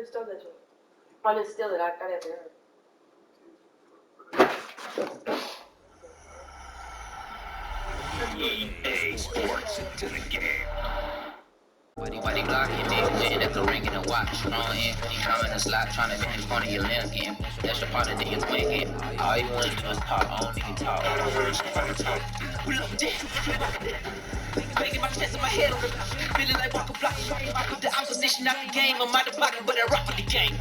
stole that joint. I didn't steal it. I got it there. EA Sports into the game. Why they blocking it? Sitting at the ring and watch. I'm in the slot trying to finish one of your limbs game. That's the part of the niggas win game. All you wanna do is talk. I don't even talk. Banging my chest in my head. Feeling like walk a block. I put the opposition out the game. I'm out the pocket, but I rock with the game.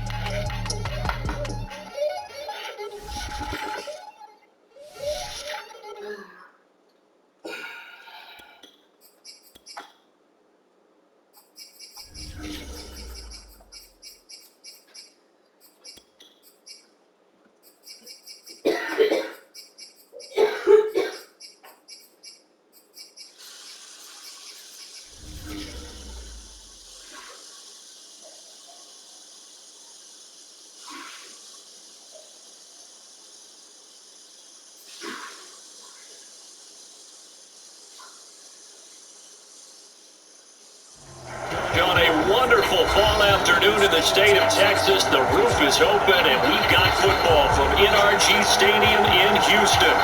On a wonderful fall afternoon in the state of Texas, the roof is open and we've got football from NRG Stadium in Houston.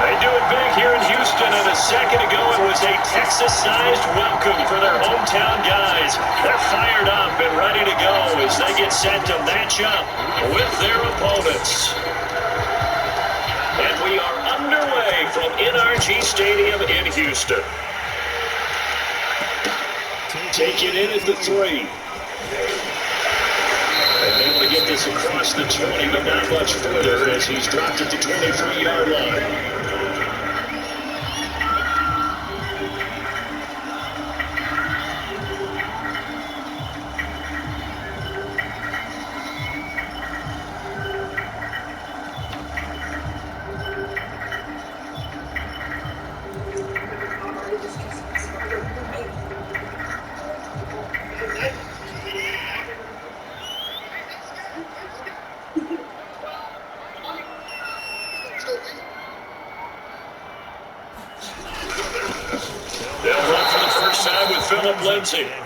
They do it big here in Houston, and a second ago it was a Texas-sized welcome for their hometown guys. They're fired up and ready to go as they get set to match up with their opponents. And we are underway from NRG Stadium in Houston. Take it in at the 3. And able to get this across the 20, but not much further as he's dropped at the 23-yard line.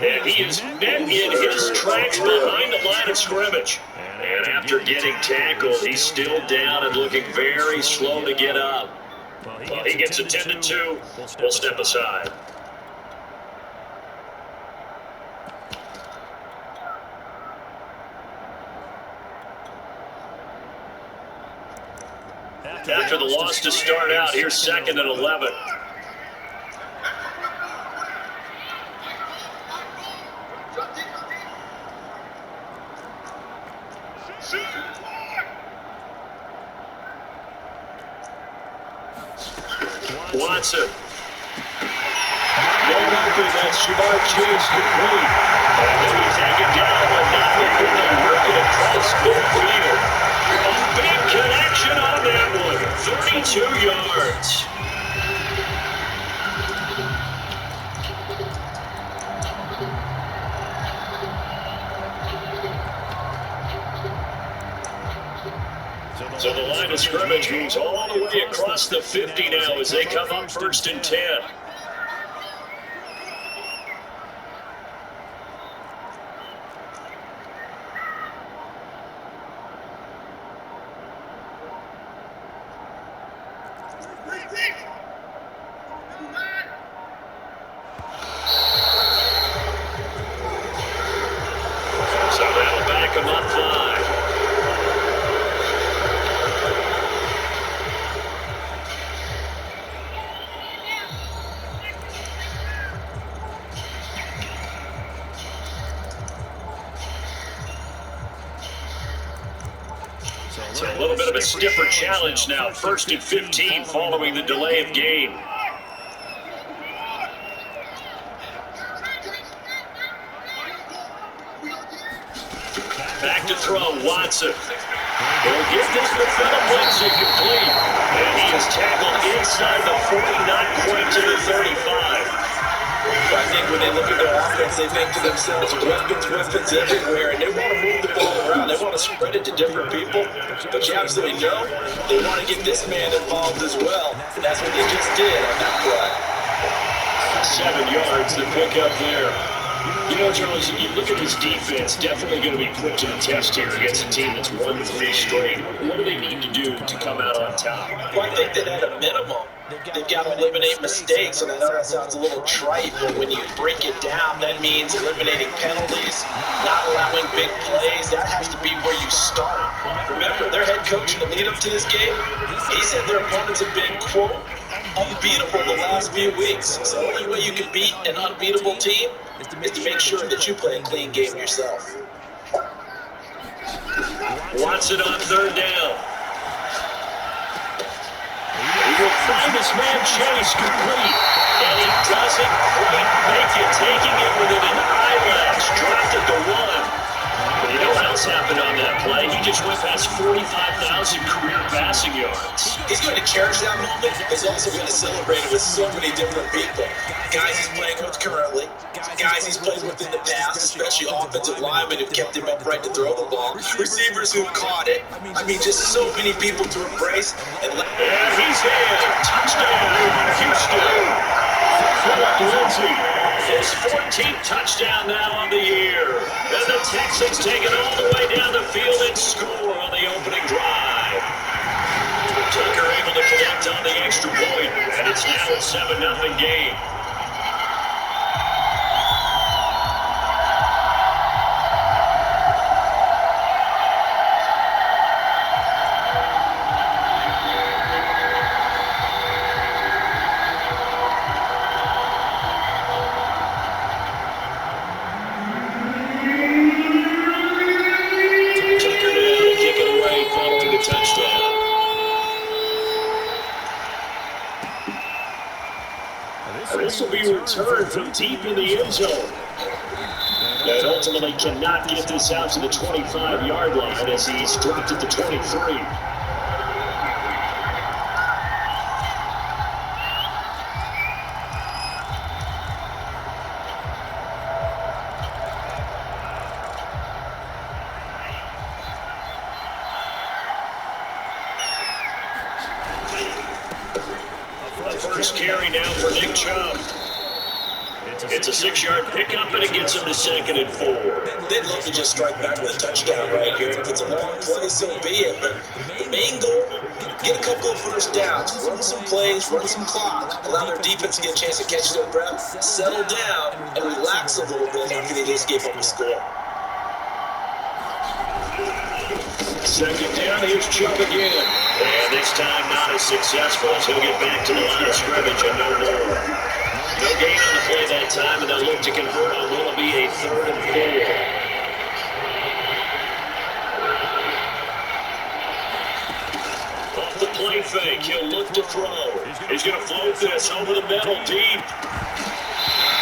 And he is met in his tracks behind the line of scrimmage. And after getting tackled, he's still down and looking very slow to get up. Well, he gets attended to. We'll step aside. After the loss to start out, here's 2nd and 11. Watson. Wide open, that smart chase complete. And then we take it down, but not before they work it across midfield. A big connection on that one. 32 yards. So the line of scrimmage moves all the way across the 50 now as they come up 1st and 10. So that'll back them up 5. So a little bit of a stiffer challenge now. 1st and 15 following the delay of game. Back to throw, Watson. He'll get this to Philip Lindsay complete. And he is tackled inside the 40, not quite to the 35. I think when they look at their offense, they think to themselves, weapons everywhere, and they want to move the ball around. They want to spread it to different people. But you absolutely know they want to get this man involved as well. And that's what they just did on that play. 7 yards to pick up there. You know, Charles, you look at this defense, definitely going to be put to the test here against a team that's won 3 straight. What do they need to do to come out on top? Well, I think that at a minimum, they've got to eliminate mistakes, and I know that sounds a little trite, but when you break it down, that means eliminating penalties, not allowing big plays. That has to be where you start. Remember, their head coach in the lead-up to this game, he said their opponents have been, quote, unbeatable the last few weeks. So the only way you can beat an unbeatable team is to make sure that you play a clean game yourself. Watson on 3rd down. He will find his man Chase complete, and he doesn't quite make it, taking it within an eyelash, dropped at the 1. But you know what else happened on that play? He just went past 45,000 career passing yards. He's going to cherish that moment. He's also going to celebrate it with so many different people. Guys he's playing with currently, guys he's played with in the past, especially offensive linemen who've kept him upright to throw the ball, receivers who've caught it. I mean, just so many people to embrace. And he's in. Touchdown, Houston. Philip Lindsay, his 14th touchdown now on the year. And the Texans take it all the way down the field and score on the opening drive. Tucker able to connect on the extra point, and it's now a 7-0 game. This will be returned from deep in the end zone. And ultimately cannot get this out to the 25-yard line as he's dropped at the 23. First carry now for Nick Chubb. It's a 6-yard pickup, and it gets him to 2nd and 4. They'd love to just strike back with a touchdown right here. If it's a long play, so be it. But the main goal, get a couple of first downs, run some plays, run some clock, allow their defense to get a chance to catch their breath, settle down, and relax a little bit after they just gave up a score. 2nd down, here's Chubb again. And this time not as successful as he'll get back to the line of scrimmage and no more. No gain on the play that time, and they'll look to convert on what will be a 3rd and 4. Off the play fake, he'll look to throw. He's going to float this over the middle deep.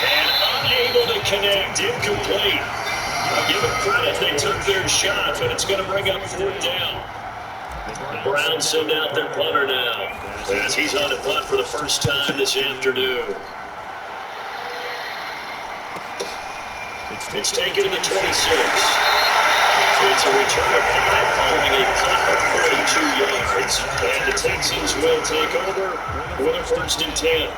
And unable to connect, incomplete. I'll give them credit, they took their shot, but it's going to bring up 4th down. The Browns send out their punter now, as he's on a punt for the first time this afternoon. It's taken to the 26. It's a return of 5 following a punt of 42 yards. And the Texans will take over with a 1st and 10.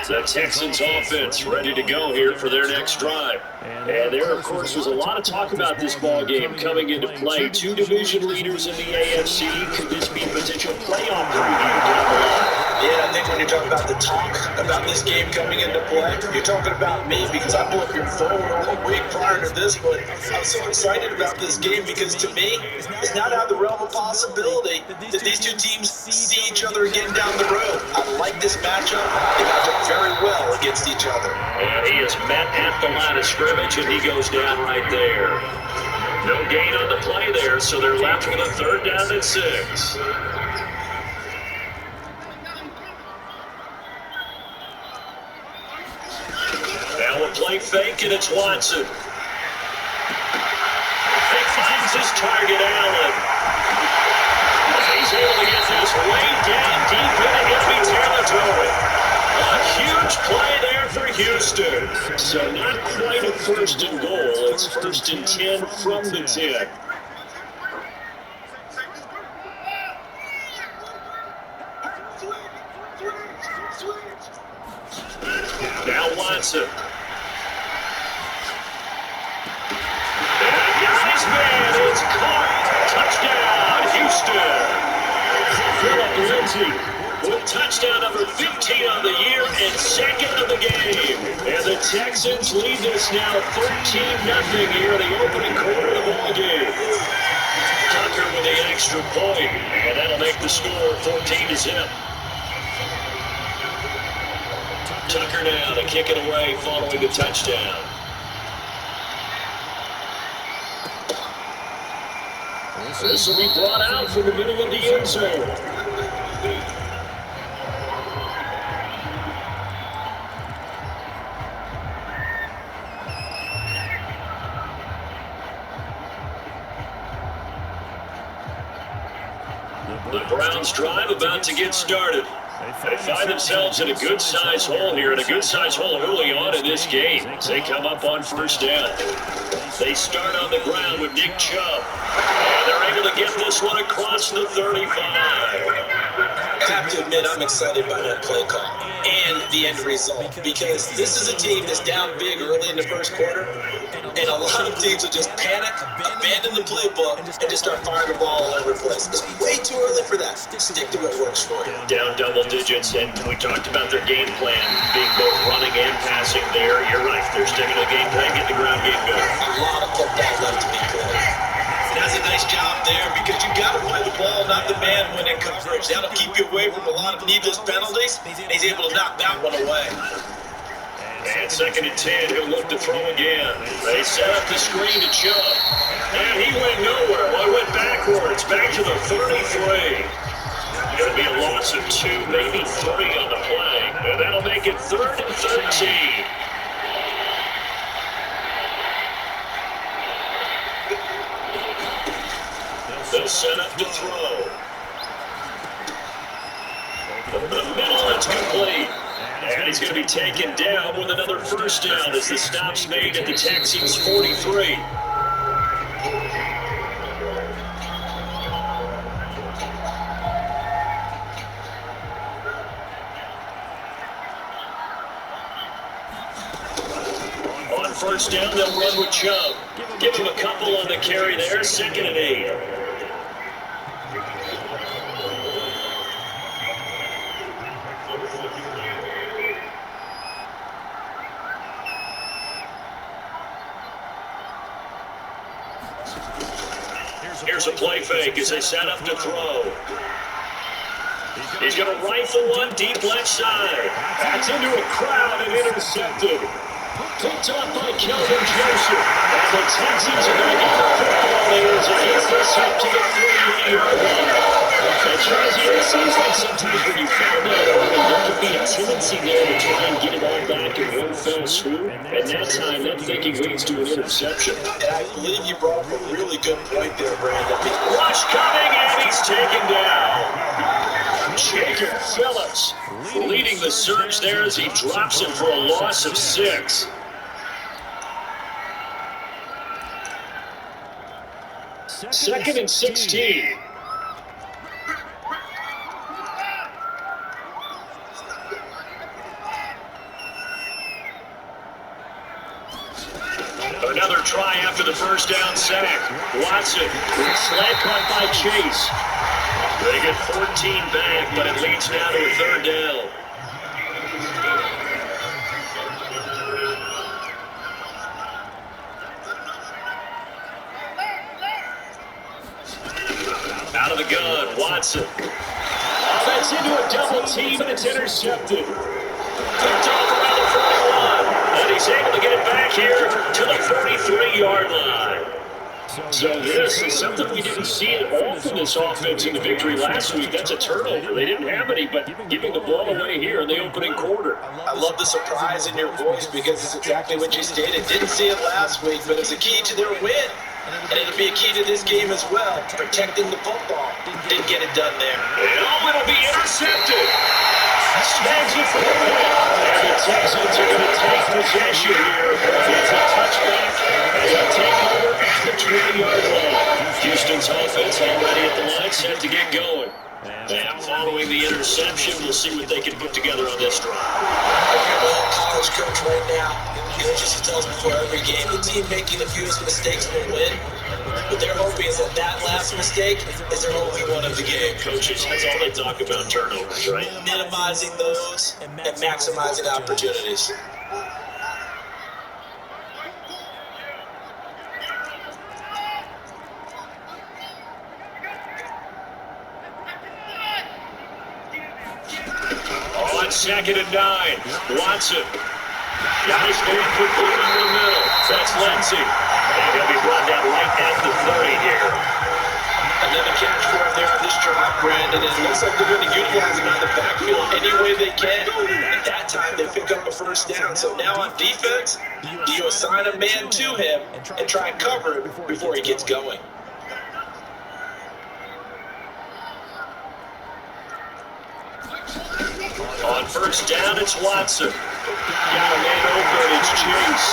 The Texans offense ready to go here for their next drive. And there, of course, was a lot of talk about this ball game coming into play. 2 division leaders in the AFC. Could this be potential playoff preview down the line? Yeah, I think when you're talking about the talk about this game coming into play, you're talking about me because I'm looking forward all week prior to this, but I'm so excited about this game because to me, it's not out of the realm of possibility that these two teams see each other again down the road. I like this matchup. They match up very well against each other. And he is met at the line of scrimmage, and he goes down right there. No gain on the play there, so they're left with a 3rd down and 6. Now a play fake, and it's Watson. He finds his target, Allen. He's able to get this way down deep into enemy territory. A huge play there for Houston. So not quite a 1st and goal. It's 1st and 10 from the 10. Now Watson. And nice man, it's caught. Touchdown, Houston. Philip Lindsay with touchdown number 15 on the year and second of the game. And the Texans lead this now 13-0 here in the opening quarter of the ball game. Tucker with the extra point, and that'll make the score 14-0. Tucker now to kick it away following the touchdown. This will be brought out from the middle of the end zone. The Browns drive about to get started. They find themselves in a good-sized hole here, and a good-sized hole early on in this game. They come up on first down. They start on the ground with Nick Chubb. And they're able to get this one across the 35. I have to admit, I'm excited by that play call and the end result, because this is a team that's down big early in the first quarter, and a lot of teams will just panic, abandon the playbook, and just start firing the ball all over the place. It's way too early for that. Stick to what works for you. Down double digits, and we talked about their game plan being both running and passing there. You're right. They're sticking to the game plan, get the ground game going. A lot of football left to be played. Does a nice job there, because you got to play the ball, not the man when in coverage. That'll keep you away from a lot of needless penalties, and he's able to knock that one away. And second and 10, he'll look to throw again. They set up the screen to Chubb. And he went nowhere. Well, he went backwards, back to the 33. Going to be a loss of 2, maybe 3 on the play. And that'll make it 3rd and 13. They'll set up to throw. The middle, it's complete. And he's going to be taken down with another first down as the stop's made at the Texans' 43. On first down, they'll run with Chubb. Give him a couple on the carry there, 2nd and 8. Here's a play fake as they set up to throw. He's going to rifle one deep left side. That's into a crowd and intercepted. Picked off by Kelvin Joseph. And the Texans are going to get the football there as they get this up to the 3-yard line. And Tracy, it seems like sometimes when you found that early, there could be a tendency there to try and get it all back in one fell swoop. And that time, that thinking leads to an interception. And I believe you brought up a really good point there, Brandon. Rush coming, and he's taken down. Jacob Phillips leading the surge there as he drops him for a loss of 6. Second and 16. Another try after the first down sack. Watson, slant caught by Chase. They get 14 back, but it leads now to a 3rd down. Out of the gun, Watson. That's into a double team, and it's intercepted. Picked off around the 41, and he's able to get it back here to the 43-yard line. So this is something we didn't see at all from this offense in the victory last week. That's a turnover. They didn't have any, but giving the ball away here in the opening quarter. I love the surprise in your voice, because it's exactly what you stated. Didn't see it last week, but it's a key to their win. And it'll be a key to this game as well, protecting the football. Didn't get it done there. Oh, it'll be intercepted. Snags it for the win. And the Texans are going to take possession here. It's a touchback. And they'll take over at the 20-yard line. Houston's offense already at the line, set to get going. And following the interception, we'll see what they can put together on this drive. If you're a college coach right now, coaches who tells before every game, the team making the fewest mistakes will win. What they're hoping is that last mistake is their only one of the game. Coaches, that's all they talk about, turnovers, right? Minimizing those and maximizing opportunities. On 2nd and 9, Watson. Got his man quickly in the middle. That's Lindsey. And he'll be brought down right at the 30 here. Another catch for him there on this drive, Brandon. And it looks like they're going to utilize him on the backfield any way they can. At that time, they pick up a first down. So now on defense, do you assign a man to him and try and cover him before he gets going? On first down, it's Watson. Got a man open, it's Chase.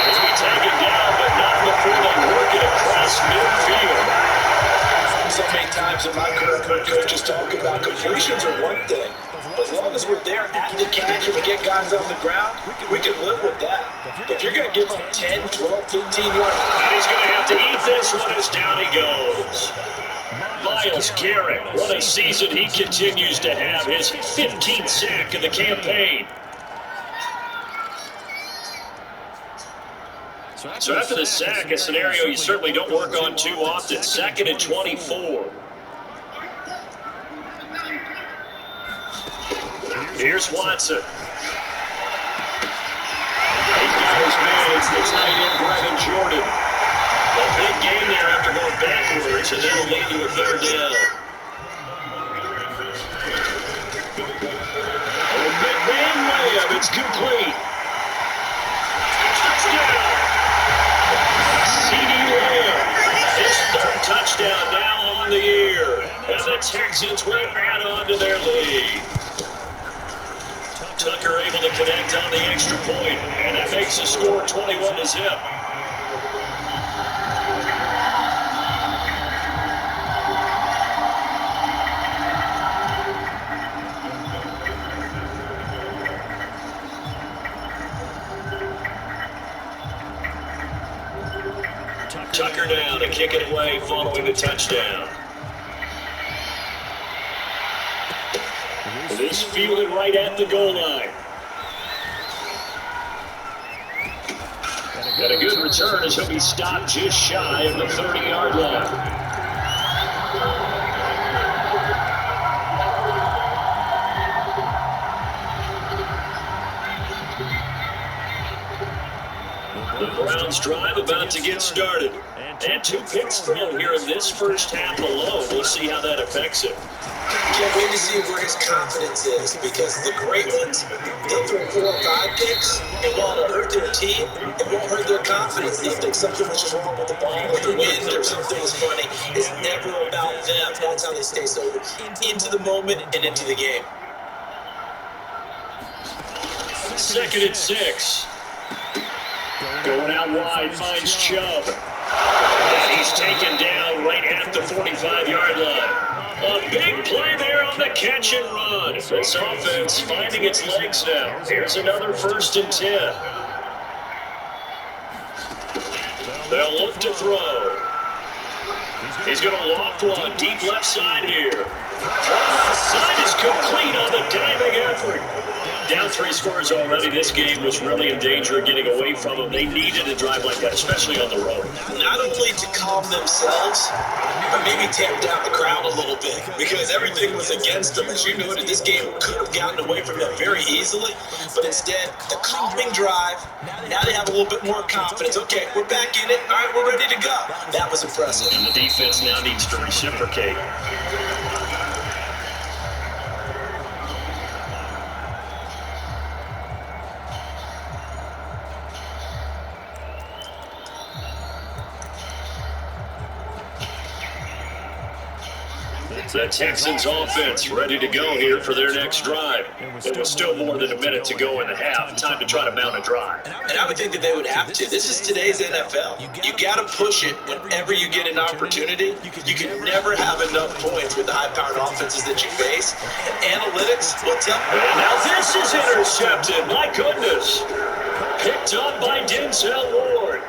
He'll be taken down, but not before they work it across midfield. So many times in my career, coaches talk about completions are one thing. But as long as we're there at the catch and we get guys on the ground, we can live with that. If you're going to give them 10, 12, 15 yards, And he's going to have to eat this one as down he goes. Myles Garrett, what a season he continues to have. His 15th sack of the campaign. So after the sack, a scenario you certainly don't work on too often. 2nd and 24. Here's Watson. He's got his man. It's the tight end, Brevin Jordan. A big game there after going backwards, and that'll lead to a 3rd down. A big man layup. It's complete. Touchdown. CD Lamb, his 3rd touchdown now on the year. And the Texans will add on to their lead. Tucker able to connect on the extra point, and that makes the score 21-0. Tucker down to kick it away following the touchdown. This fielded right at the goal line. Got a good return as he'll be stopped just shy of the 30-yard line. The Browns drive about to get started. And 2 picks thrown here in this first half alone. We'll see how that affects him. Can't wait to see where his confidence is, because the great ones, they'll throw 4 or 5 picks, and while it'll hurt their team, it won't hurt their confidence. They'll think something was just wrong with the ball or the wind or something was funny. It's never about them. That's how they stay so into the moment and into the game. 2nd and 6. Going out wide, finds Chubb. And he's taken down right at the 45-yard line. A big play there on the catch and run. This offense finding its legs now. Here's another 1st and 10. They'll look to throw. He's going to loft one deep left side here. Left side is complete on the diving effort. Down 3 scores already. This game was really in danger of getting away from them. They needed a drive like that, especially on the road. Not only to calm themselves, but maybe tamp down the crowd a little bit, because everything was against them. As you noted, this game could have gotten away from them very easily, but instead, the calming drive, now they have a little bit more confidence. Okay, we're back in it. All right, we're ready to go. That was impressive. And the defense now needs to reciprocate. The Texans offense ready to go here for their next drive. It was still more than a minute to go in the half. Time to try to mount a drive. And I would think that they would have to. This is today's NFL. You got to push it whenever you get an opportunity. You can never have enough points with the high-powered offenses that you face. And analytics, what's up? And now this is intercepted. My goodness. Picked up by Denzel Ward.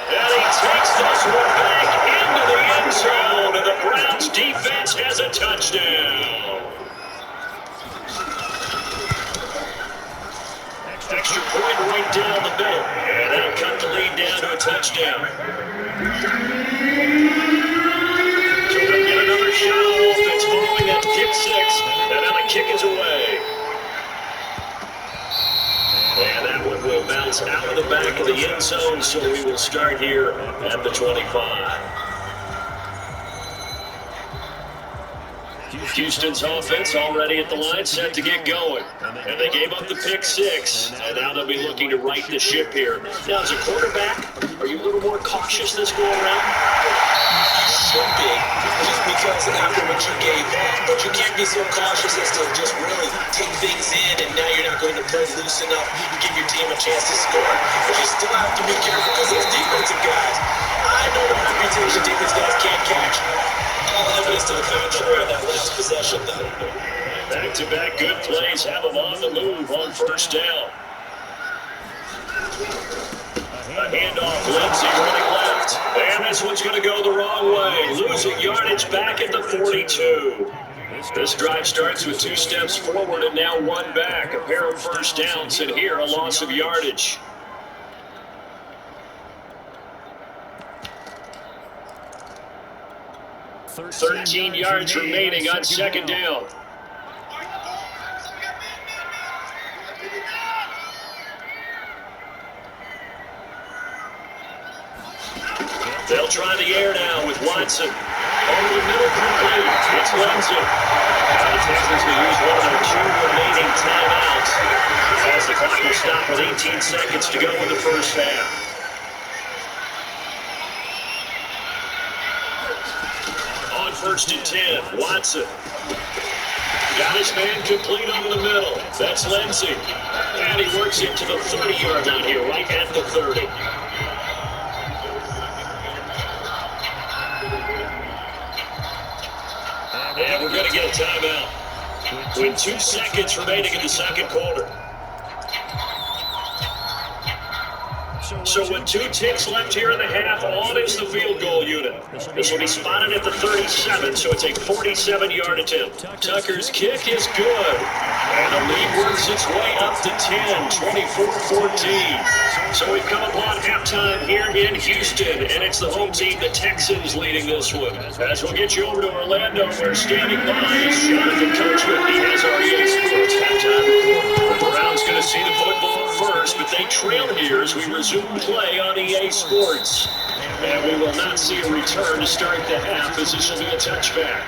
And he takes this one back into the end zone, and the Browns defense has a touchdown. Extra point right down the middle, and that'll cut the lead down to a touchdown. So they'll get another shot on offense following that kick six, and now the kick is away. And that one will bounce out of the back of the end zone, so we will start here at the 25. Houston's offense already at the line, set to get going. And they gave up the pick six, and now they'll be looking to right the ship here. Now, as a quarterback, are you a little more cautious this go around? Should be, just because after what you gave up, but you can't be so cautious as to just really take things in, and now you're not going to play loose enough to give your team a chance to score. But you still have to be careful because those defensive guys, I know the reputation defense guys can't catch. All evidence to the contrary on that last possession, though. Back-to-back good plays have them on the move on first down. A handoff, Lindsey running left. And this one's going to go the wrong way. Losing yardage back at the 42. This drive starts with 2 steps forward and now 1 back. A pair of first downs, and here a loss of yardage. Thirteen yards remaining on second down. They'll try the air now with Watson. Over the middle complete. It's Lindsey. The Texans will use one of their 2 remaining timeouts as the clock will stop with 18 seconds to go in the first half. On 1st and 10, Watson. Got his man complete over the middle. That's Lindsey. And he works it to the 30-yard line here, right at the 30. And we're going to get a timeout with 2 seconds remaining in the second quarter. So with 2 ticks left here in the half, on is the field goal unit. This will be spotted at the 37, so it's a 47-yard attempt. Tucker's kick is good. And the lead works its way up to 10, 24-14. So we've come upon halftime here in Houston, and it's the home team, the Texans, leading this one. As we'll get you over to Orlando, where standing by is Jonathan Coachman. He has our EA Sports halftime report. The Browns going to see the football first, but they trail here as we resume play on EA Sports. And we will not see a return to start the half, as this will be a touchback.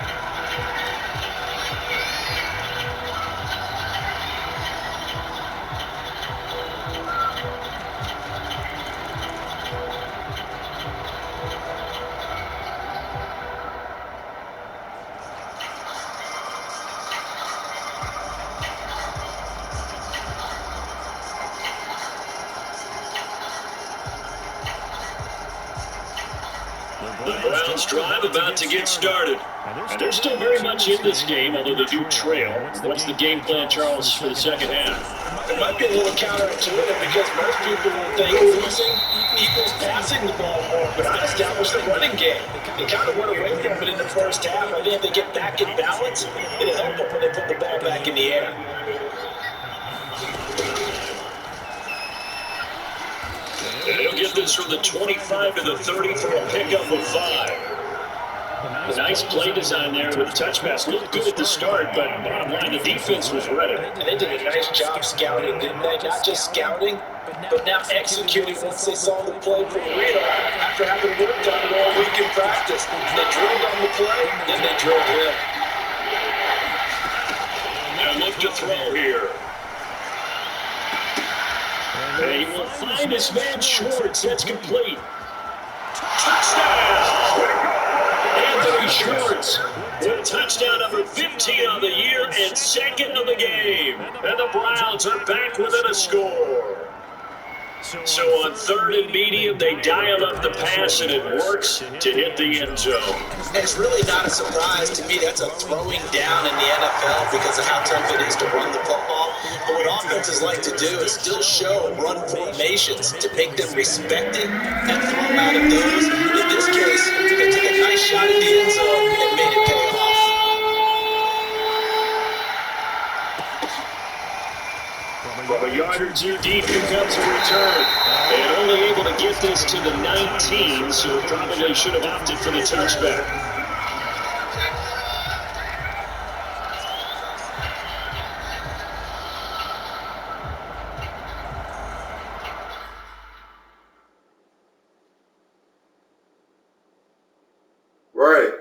The Browns drive about to get started. And they're still very much in this game, although they do trail. What's the game plan, Charles, for the second half? It might be a little counterintuitive because most people will think losing equals passing the ball more, but I established the running game. They kind of went away from it in the first half. I think if they get back in balance, it'll help them when they put the ball back in the air. And he'll get this from the 25 to the 30 for a pickup of 5. A nice play design there with the touch pass. Looked good at the start, but bottom line, the defense was ready. And they did a nice job scouting, didn't they? Not just scouting, but now executing once they saw the play for real after having worked on it all week in practice. They drilled on the play, then they drilled him. Now look to throw here. And he will find his man Schwartz. That's complete. Touchdown! Anthony Schwartz with touchdown number 15 on the year and second of the game. And the Browns are back within a score. So on third and medium, they dial up the pass, and it works to hit the end zone. It's really not a surprise to me. That's a throwing down in the NFL because of how tough it is to run the football. But what offenses like to do is still show run formations to make them respected and throw out of those. In this case, they took a nice shot at the end zone and made it pay off. From a yard or two deep, here comes a return. And only able to get this to the 19, so probably should have opted for the touchback. Right.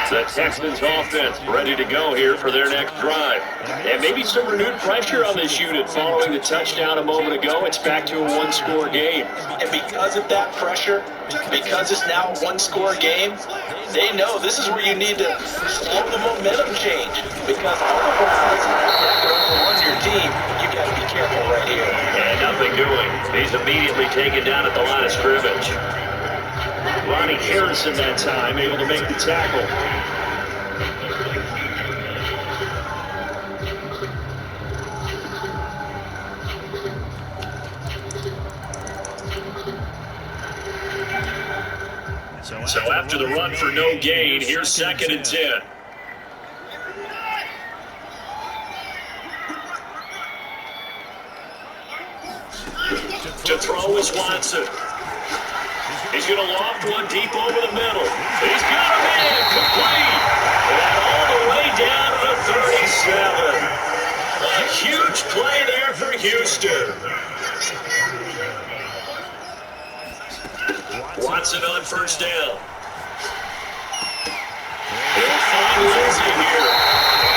The Texans offense ready to go here for their next drive. And maybe some renewed pressure on this unit following the touchdown a moment ago. It's back to a one-score game. And because of that pressure, because it's now a one-score game, they know this is where you need to slow the momentum change. Because otherwise, after overrun your team, you got to be careful right here. And nothing doing. He's immediately taken down at the line of scrimmage. Ronnie Harrison that time able to make the tackle. So after the run for no gain, here's 2nd and 10. To throw is Watson. He's going to loft one deep over the middle. He's got a man complete. And all the way down to the 37. A huge play there for Houston. Watson on first down. He'll find Lindsay here.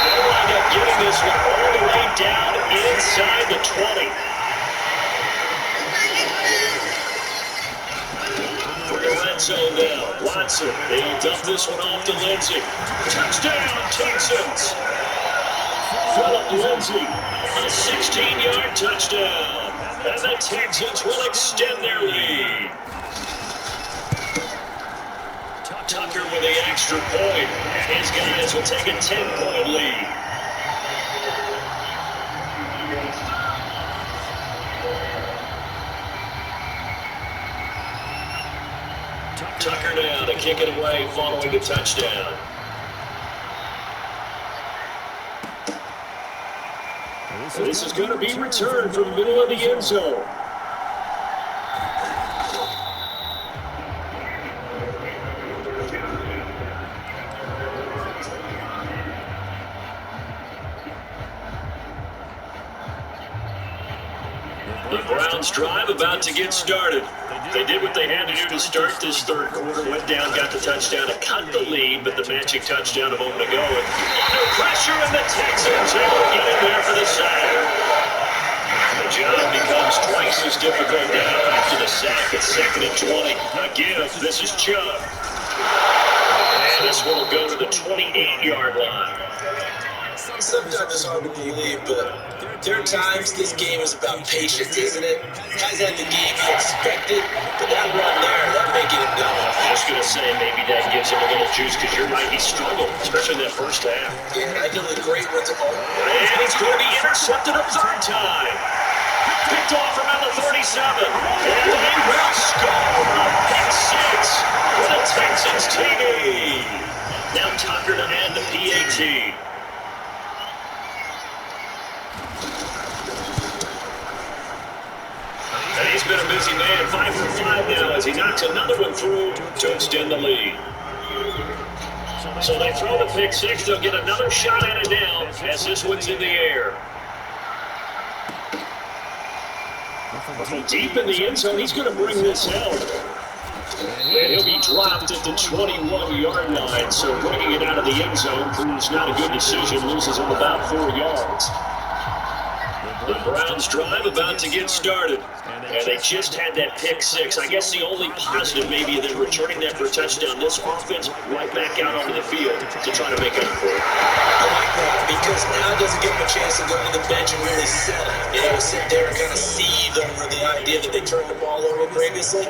They'll wind up getting this one all the way down inside the 20. Zone now. Watson, they'll dump this one off to Lindsay. Touchdown, Texans. Philip Lindsay, a 16-yard touchdown. And the Texans will extend their lead. Tucker with the extra point. His guys will take a 10-point lead. Tucker now to kick it away following the touchdown. This is going to be returned from the middle of the end zone. The Browns drive about to get started. They did what they had to do to start this third quarter, went down, got the touchdown to cut the lead, but the matching touchdown a moment ago. And under pressure, and the Texans able to get in there for the sack. The job becomes twice as difficult now after the sack at 2nd and 20. Again, this is Chubb. And this one will go to the 28-yard line. Sometimes it's hard to believe, but there are times this game is about patience, isn't it? Guys had the game he expected, but that run there, that making him go. Just going to say maybe that gives him a little juice because you're right, he struggled, especially in that first half. Yeah, I did look great once it all. And he's going to be intercepted a third time. Picked off around the 37. And they will score a pick six for the Texans TV. Now Tucker to add the PAT. And he's been a busy man, 5 for 5 now as he knocks another one through to extend the lead. So they throw the pick six. They'll get another shot at it now as this one's in the air. From deep in the end zone, he's going to bring this out. And he'll be dropped at the 21-yard line. So bringing it out of the end zone proves not a good decision. Loses him about 4 yards. The Browns drive about to get started. And they just had that pick six. I guess the only positive maybe of them returning that for a touchdown. This offense right back out onto the field to try to make up for it. I like that because now it doesn't give them a chance to go to the bench and really settle. Sit there and kind of seethe over the idea that they turned the ball over previously.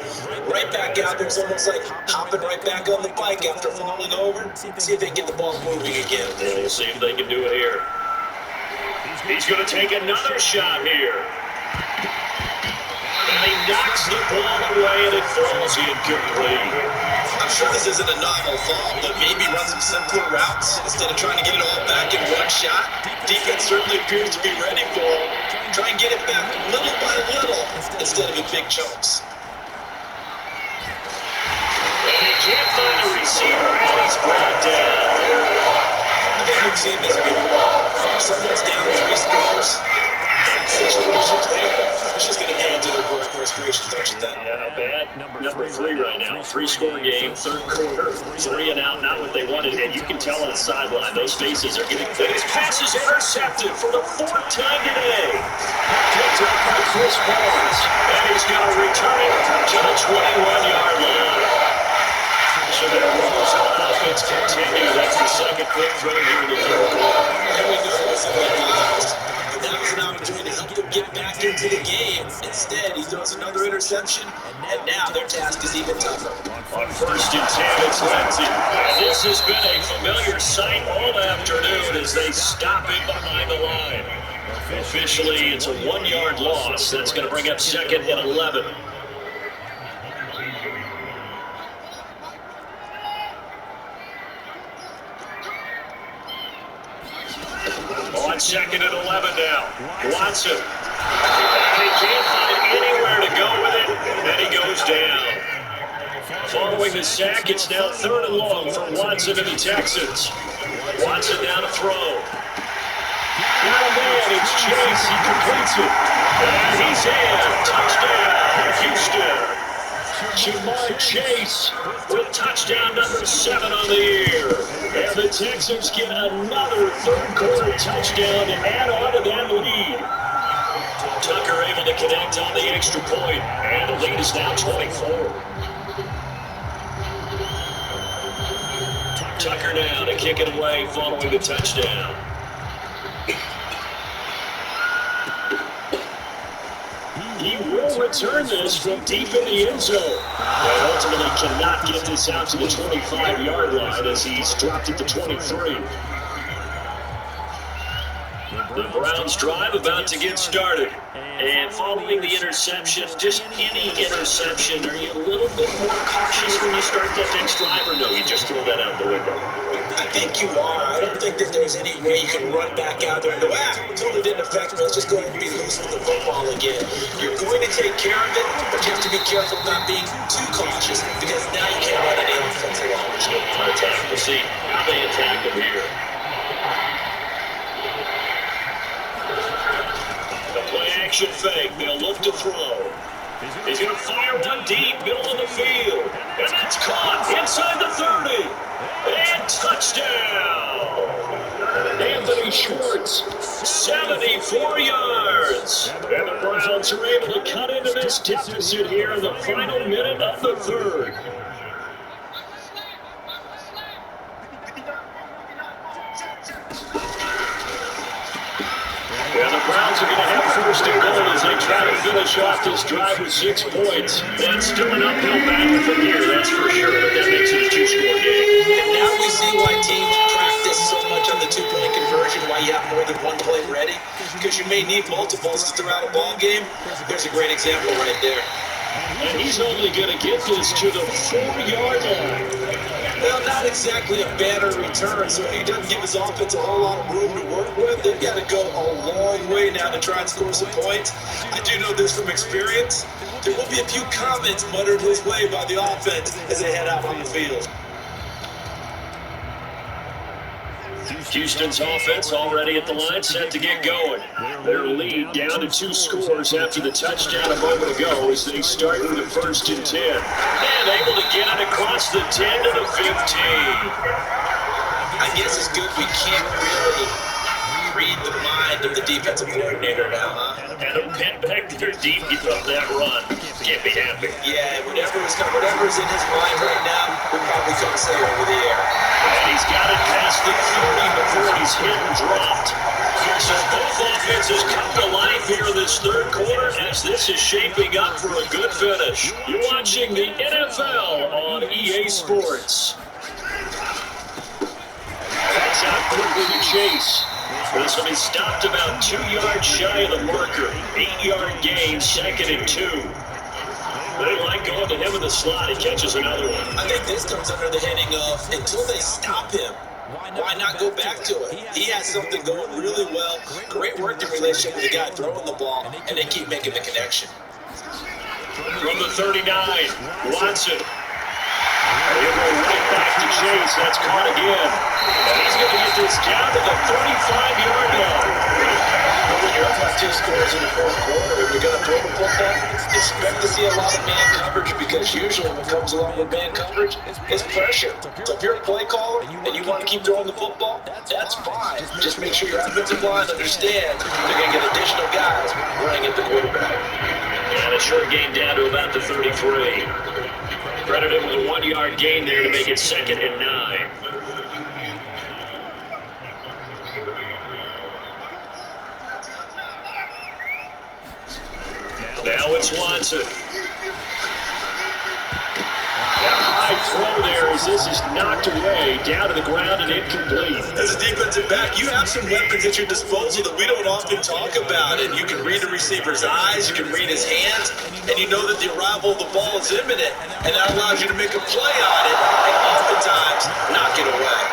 Right back out there, it's almost like hopping right back on the bike after falling over. See if they can get the ball moving again. And we'll see if they can do it here. He's going to take another shot here. And he knocks the ball away and it falls incomplete. I'm sure this isn't a novel thought, but maybe run some simpler routes instead of trying to get it all back in one shot. Defense certainly appears to be ready for it. Try and get it back little by little instead of in big chunks. And he can't find a receiver and he's brought down. I've seen this before. Someone's down 3 scores. Situations there. It's just going to add to their frustration, don't you think? Yeah, not bad. Number 3 right now. 3-score game, third quarter. 3 and out, not what they wanted. And you can tell on the sideline, those faces are getting... And his pass is intercepted for the 4th time today. Picked up by Chris Barnes. And he's going to return it to the 21-yard line. So their rules on offense continue. That's the second quick throw here in the third quarter. And we know it's a big loss. But that was an opportunity to help them get back into the game. Instead, he throws another interception, and now their task is even tougher. On 1st and 10, it's Lindsay. And this has been a familiar sight all afternoon as they stop him behind the line. Officially, it's a 1-yard loss. That's going to bring up 2nd and 11. On 2nd and 11 now. Watson. He can't find anywhere to go with it, and he goes down. Following the sack, it's now 3rd and long for Watson and the Texans. Watson down to throw. Now man, it's Chase. He completes it. And he's in. Touchdown, Houston. Jamar Chase with touchdown number 7 on the year. And the Texans get another third-quarter touchdown to add on to that lead. Tucker able to connect on the extra point, and the lead is now 24. Tucker now to kick it away following the touchdown. He will return this from deep in the end zone. And ultimately cannot get this out to the 25-yard line as he's dropped it to 23. The Browns drive about to get started. And following the interception, just any interception, are you a little bit more cautious when you start that next drive, or no, you just throw that out the window? I think you are. I don't think that there's any way you can run back out there and go, totally didn't affect me. Let's just go ahead and be loose with the football again. You're going to take care of it, but you have to be careful not being too cautious because now you can't run any offense along. Attack. We'll see how they attack him here. The play-action fake. They'll look to throw. He's going to fire one deep, middle of the field. And that's caught inside the 30. And touchdown! Anthony Schwartz, 74 yards. And the Browns are able to cut into this deficit here in the final minute of the third. And the Browns are going to have 1st and goal as they try to finish off this drive with 6 points. That's still an uphill battle from here, that's for sure, but that makes it a 2-score game. And now we see why teams practice so much on the 2-point conversion, why you have more than one play ready, because you may need multiples to throw out a ball game. There's a great example right there. And he's only going to get this to the 4-yard line. Well, not exactly a banner return, so he doesn't give his offense a whole lot of room to work with. They've got to go a long way now to try and score some points. I do know this from experience. There will be a few comments muttered his way by the offense as they head out on the field. Houston's offense already at the line, set to get going. Their lead down to 2 scores after the touchdown a moment ago as they start with the 1st and 10. And able to get it across the 10 to the 15. I guess it's good we can't really read the mind of the defensive coordinator now, huh? And a pin back there deep, give up that run. Can't be happy. Yeah, whatever's in his mind right now, we probably couldn't say over the air. And he's got it past the 30 before he's hit and dropped. So both offenses come to life here in this 3rd quarter as this is shaping up for a good finish. You're watching the NFL on EA Sports. That's out quickly to Chase. This one is stopped about 2 yards shy of the marker. 8-yard gain, 2nd and 2. They like going to him in the slot. He catches another one. I think this comes under the heading of until they stop him, why not go back to it? He has something going really well. Great working relationship with the guy throwing the ball, and they keep making the connection. From the 39, Watson. He'll go right back to Chase. That's caught again. And he's going to get this down to the 35-yard line. When you're up by 2 scores in the 4th quarter, if you're going to throw the football, expect to see a lot of man coverage because usually what comes along with man coverage is pressure. So if you're a play caller and you want to keep throwing the football, that's fine. Just make sure your offensive line understands they're going to get additional guys running at the quarterback. And a short gain down to about the 33. Credited with a 1-yard gain there to make it 2nd and 9. Now it's Watson. High throw there as this is knocked away, down to the ground and incomplete. As a defensive back, you have some weapons at your disposal that we don't often talk about. And you can read the receiver's eyes, you can read his hands, and you know that the arrival of the ball is imminent. And that allows you to make a play on it and oftentimes knock it away.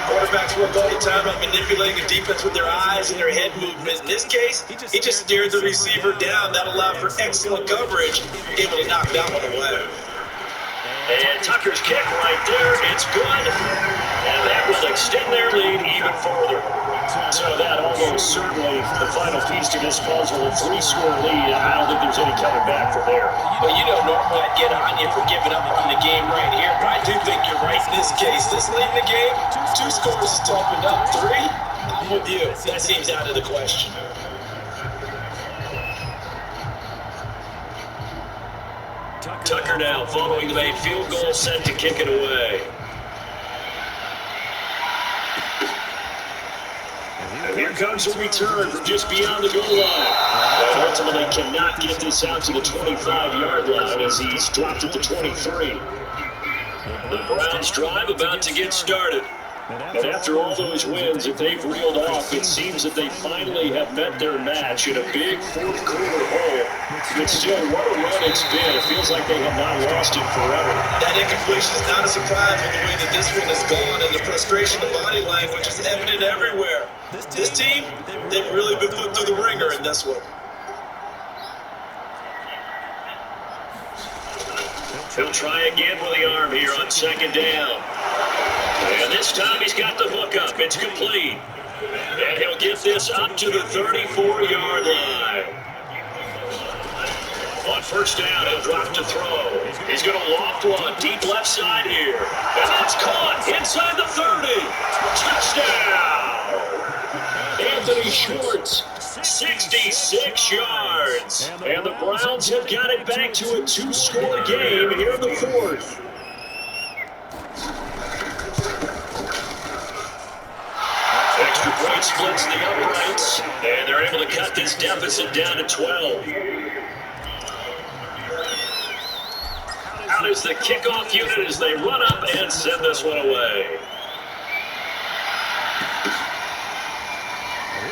Quarterbacks work all the time on manipulating a defense with their eyes and their head movement. In this case, he just stared the receiver down. That allowed for excellent coverage, able to knock that one away. And Tucker's kick right there, it's good. And that will extend their lead even further. So that almost certainly the final piece to this puzzle, a 3-score lead. I don't think there's any coming back from there. Well, you know, normally I'd get on you for giving up on the game right here, but I do think you're right in this case. This late in the game, 2 scores is toughened up. 3, I'm with you. That seems out of the question. Tucker now following the made field goal, set to kick it away. And here comes a return from just beyond the goal line. But ultimately cannot get this out to the 25-yard line as he's dropped at the 23. The Browns drive about to get started. And after all those wins that they've reeled off, it seems that they finally have met their match in a big 4th quarter hole. But still, what a run it's been. It feels like they have not lost it forever. That incompletion is not a surprise with the way that this one has gone, and the frustration of body language is evident everywhere. This team, they've really been put through the ringer in this one. He'll try again with the arm here on 2nd down. And this time he's got the hook up. It's complete. And he'll get this up to the 34-yard line. On 1st down, he'll drop to throw. He's going to loft one deep left side here. And that's caught inside the 30. Touchdown! Anthony Schwartz, 66 yards. And the Browns have got it back to a 2-score game here in the 4th. Extra point splits the uprights, and they're able to cut this deficit down to 12. Out is the kickoff unit as they run up and send this one away.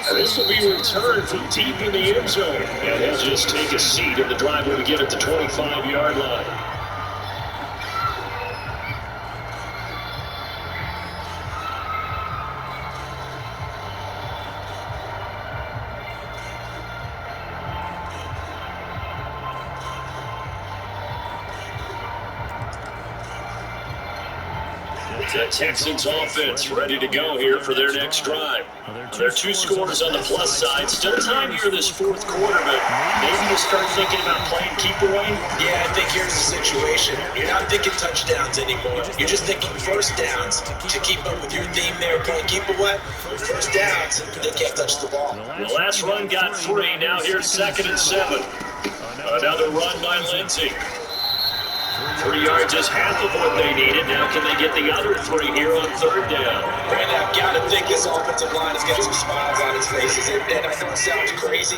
And this will be returned from deep in the end zone. And he'll just take a seat, and the drive will begin at the 25-yard line. The Texans offense ready to go here for their next drive. There are 2 scores on the plus side. Still time here this fourth quarter, but maybe you start thinking about playing keep away. Yeah, I think here's the situation. You're not thinking touchdowns anymore. You're just thinking first downs. To keep up with your theme there, playing keep away, first downs, they can't touch the ball. The last run got 3. Now here's 2nd and 7. Another run by Lindsey. 3 yards is half of what they needed. Now can they get the other 3 here on 3rd down? Brandon, I've got to think this offensive line has got some smiles on its faces. And I know it sounds crazy,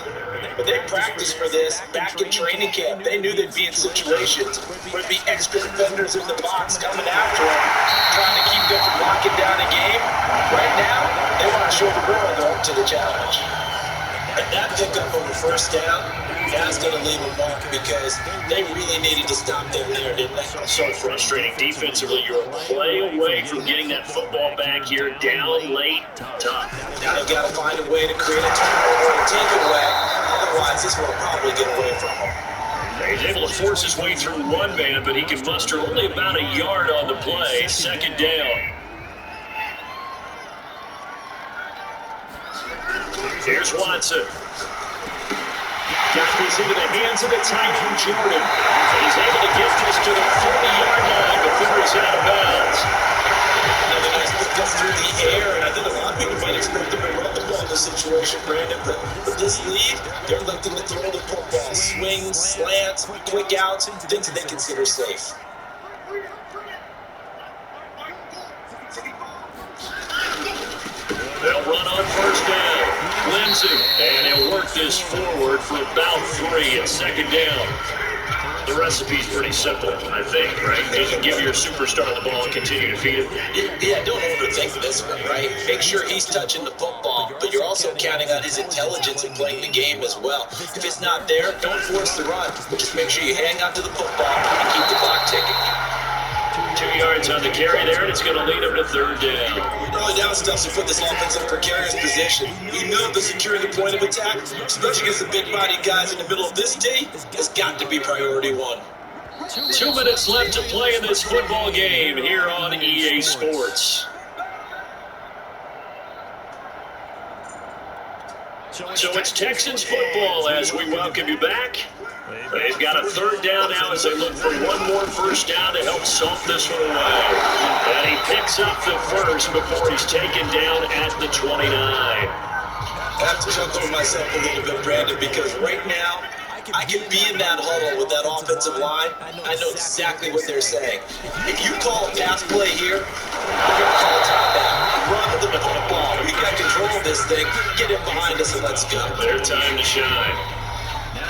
but they practiced for this back in training camp. They knew they'd be in situations where there'd be extra defenders in the box coming after them, trying to keep them from locking down a game. Right now, they want to show the world they're up to the challenge. And that pickup on the first down, that's going to leave a mark because they really needed to stop them there, didn't they? So frustrating defensively. You're a play away from getting that football back here, down late, tough. Now they've got to find a way to create a turnover and take it away. Otherwise, this will probably get away from them. He's able to force his way through one man, but he can muster only about a yard on the play. 2nd down. Here's Watson. Got this into the hands of the tight end, Jordan. He's able to get this to the 40-yard line before he's out of bounds. Another nice pick up through the air, and I think a lot of people might expect them to run the ball in this situation, Brandon. But with this lead, they're looking to throw the football. Swings, slants, quick outs, things that they consider safe. They'll run on 1st down. Lindsey, and he'll work this forward for about 3 at 2nd down. The recipe's pretty simple, I think, right? Just give your superstar the ball and continue to feed him. Yeah, don't overthink this one, right? Make sure he's touching the football, but you're also counting on his intelligence in playing the game as well. If it's not there, don't force the run, but just make sure you hang on to the football and keep the clock ticking. 2 yards on the carry there, and it's going to lead him to 3rd down. Early down stuff to put this offense in a precarious position. We know that securing the point of attack, especially against the big-bodied guys in the middle of this D, has got to be priority 1. 2 minutes left to play in this football game here on EA Sports. So it's Texans football as we welcome you back. They've got a 3rd down now as they look for one more first down to help salt this one away. And he picks up the first before he's taken down at the 29. I have to chuckle to myself a little bit, Brandon, because right now, I can be in that huddle with that offensive line. I know exactly what they're saying. If you call a pass play here, we're going to call a timeout. Run the football. We got control of this thing. Get it behind us and let's go. Their time to shine.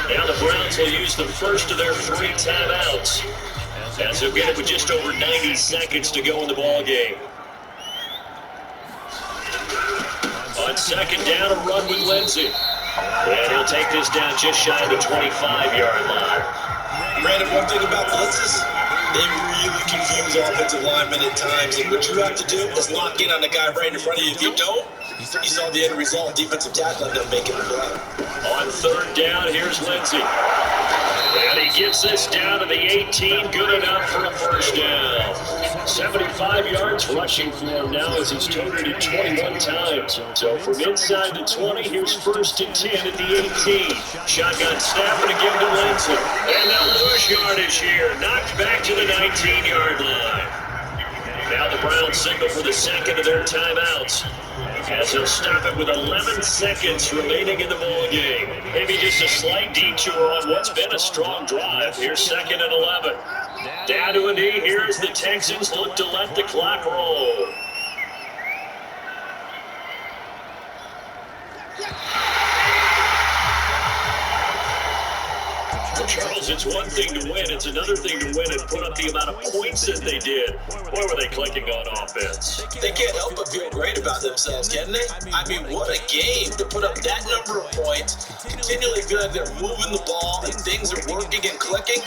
Now the Browns will use the first of their 3 timeouts as they'll get it with just over 90 seconds to go in the ball game. On 2nd down, a run with Lindsey. And he'll take this down just shy of the 25-yard line. Brandon, one thing about blitzes, they really confuse offensive linemen at times. And what you have to do is lock in on the guy right in front of you. If you don't, you saw the end result. Defensive tackle ended up making a play. On 3rd down, here's Lindsey. And he gets this down to the 18, good enough for a first down. 75 yards rushing for him now as he's toted it 21 times. So from inside the 20, here's 1st and 10 at the 18. Shotgun snap and a give to Lindsey. And they'll lose yardage here, knocked back to the 19-yard line. Now the Browns signal for the 2nd of their timeouts, as he'll stop it with 11 seconds remaining in the ball game. Maybe just a slight detour on what's been a strong drive. Here's 2nd and 11. Down to a knee. Here's the Texans look to let the clock roll. Charles, it's one thing to win. It's another thing to win and put up the amount of points that they did. Boy, were they clicking on offense. They can't help but feel great about themselves, can they? I mean, what a game to put up that number of points, continually feel like they're moving the ball and things are working and clicking.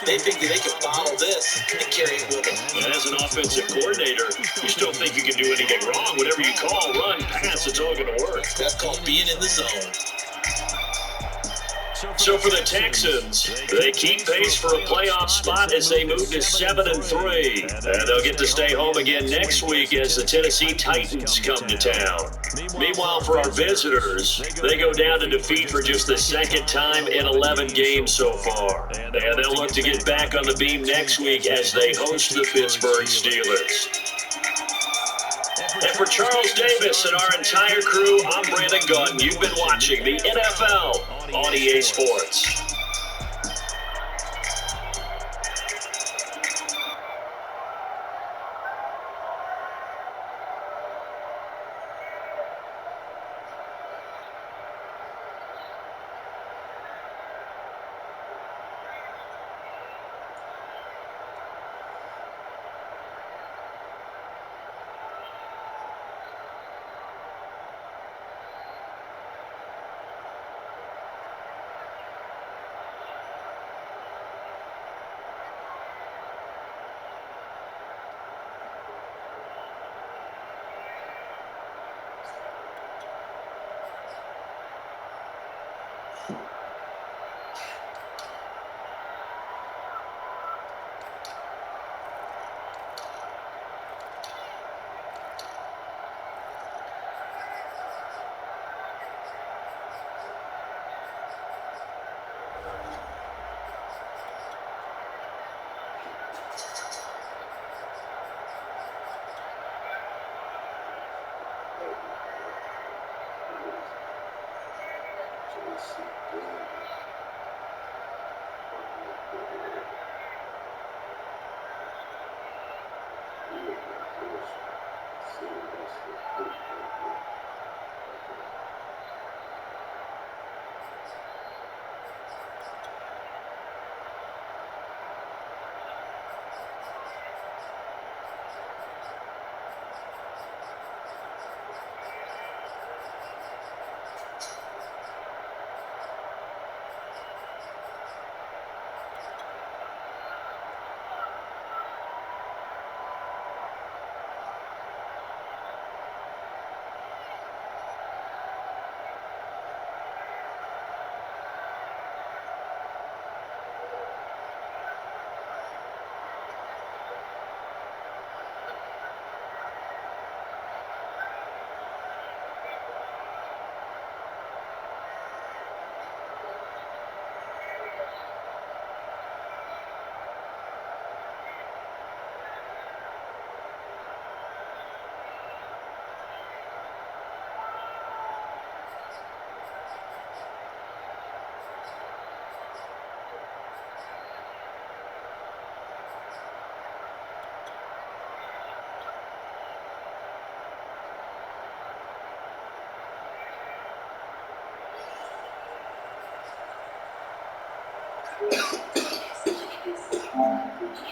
They think that they can follow this and carry it with them. And as an offensive coordinator, you still think you can do anything wrong. Whatever you call, run, pass, it's all going to work. That's called being in the zone. So for the Texans, they keep pace for a playoff spot as they move to 7-3. And they'll get to stay home again next week as the Tennessee Titans come to town. Meanwhile, for our visitors, they go down to defeat for just the second time in 11 games so far. And they'll look to get back on the beam next week as they host the Pittsburgh Steelers. And for Charles Davis and our entire crew, I'm Brandon Gunn. You've been watching the NFL on EA Sports.